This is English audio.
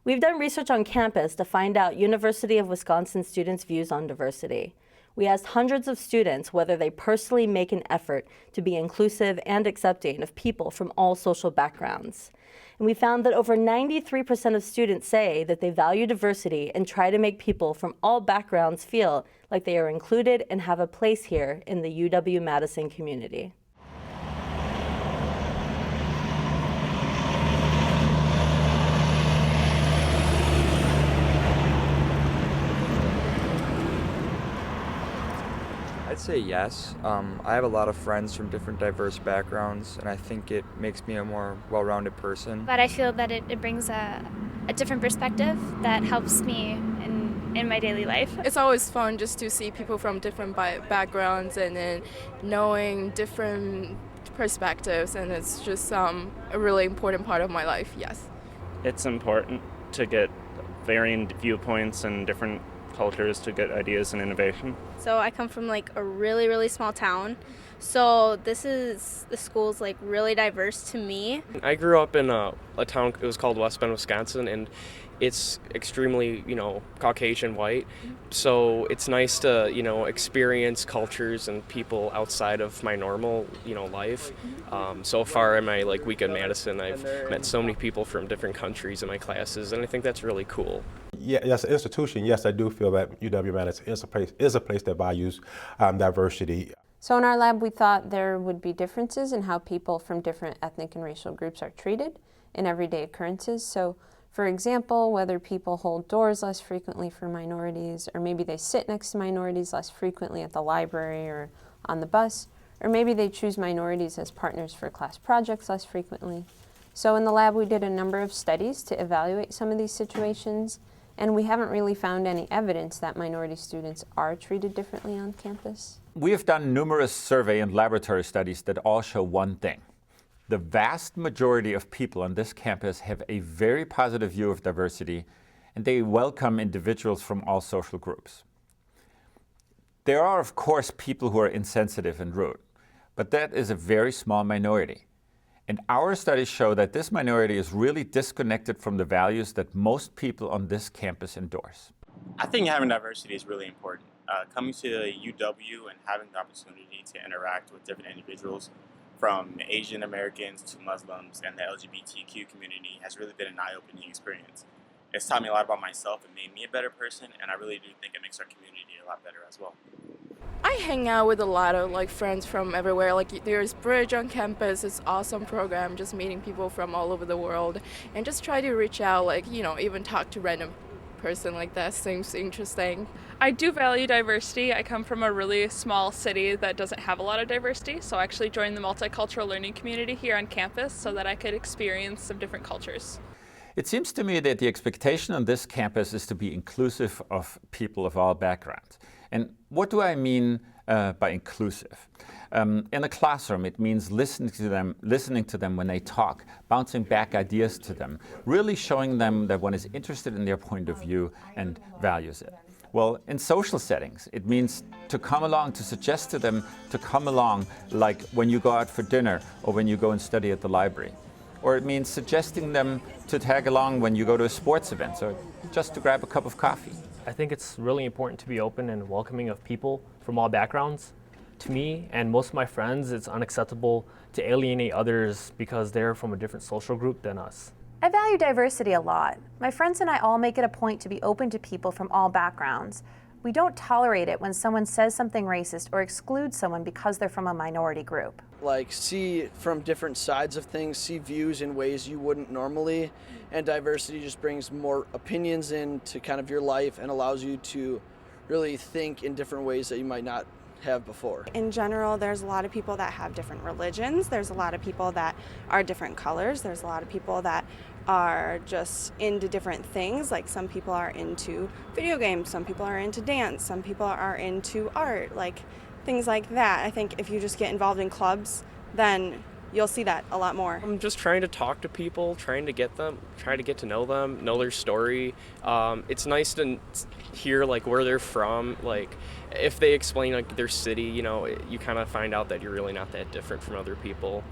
We've done research on campus to find out University of Wisconsin students' views on diversity. We asked hundreds of students whether they personally make an effort to be inclusive and accepting of people from all social backgrounds. And we found that over 93% of students say that they value diversity and try to make people from all backgrounds feel like they are included and have a place here in the UW-Madison community. I'd say yes. I have a lot of friends from different diverse backgrounds, and I think it makes me a more well-rounded person. But I feel that it brings a different perspective that helps me in my daily life. It's always fun just to see people from different backgrounds and then knowing different perspectives, and it's just a really important part of my life, yes. It's important to get varying viewpoints and different cultures to get ideas and innovation. So I come from like a really, really small town. So the school's like really diverse to me. I grew up in a town, it was called West Bend, Wisconsin, and it's extremely, Caucasian white. So it's nice to, experience cultures and people outside of my normal, life. So far in my week in Madison, I've met so many people from different countries in my classes, and I think that's really cool. Yeah, as an institution, yes, I do feel that UW-Madison is a place that values diversity. So in our lab, we thought there would be differences in how people from different ethnic and racial groups are treated in everyday occurrences. So, for example, whether people hold doors less frequently for minorities, or maybe they sit next to minorities less frequently at the library or on the bus, or maybe they choose minorities as partners for class projects less frequently. So in the lab, we did a number of studies to evaluate some of these situations, and we haven't really found any evidence that minority students are treated differently on campus. We have done numerous survey and laboratory studies that all show one thing. The vast majority of people on this campus have a very positive view of diversity, and they welcome individuals from all social groups. There are, of course, people who are insensitive and rude, but that is a very small minority. And our studies show that this minority is really disconnected from the values that most people on this campus endorse. I think having diversity is really important. Coming to UW and having the opportunity to interact with different individuals, from Asian Americans to Muslims and the LGBTQ community, has really been an eye-opening experience. It's taught me a lot about myself and made me a better person, and I really do think it makes our community a lot better as well. I hang out with a lot of friends from everywhere. There's Bridge on campus, it's an awesome program, just meeting people from all over the world, and just try to reach out, even talk to random person like that seems interesting. I do value diversity. I come from a really small city that doesn't have a lot of diversity, so I actually joined the multicultural learning community here on campus so that I could experience some different cultures. It seems to me that the expectation on this campus is to be inclusive of people of all backgrounds. And what do I mean by inclusive? In a classroom, it means listening to them when they talk, bouncing back ideas to them, really showing them that one is interested in their point of view and values it. Well, in social settings, it means to come along, to suggest to them to come along, like when you go out for dinner or when you go and study at the library. Or it means suggesting them to tag along when you go to a sports event, or just to grab a cup of coffee. I think it's really important to be open and welcoming of people from all backgrounds. To me and most of my friends, it's unacceptable to alienate others because they're from a different social group than us. I value diversity a lot. My friends and I all make it a point to be open to people from all backgrounds. We don't tolerate it when someone says something racist or excludes someone because they're from a minority group. See from different sides of things, see views in ways you wouldn't normally, and diversity just brings more opinions into kind of your life and allows you to really think in different ways that you might not have before. In general, there's a lot of people that have different religions. There's a lot of people that are different colors. There's a lot of people that are just into different things. Like some people are into video games, some people are into dance, some people are into art, things like that. I think if you just get involved in clubs, then you'll see that a lot more. I'm just trying to talk to people, try to get to know them, know their story. It's nice to hear where they're from. If they explain their city, you kind of find out that you're really not that different from other people.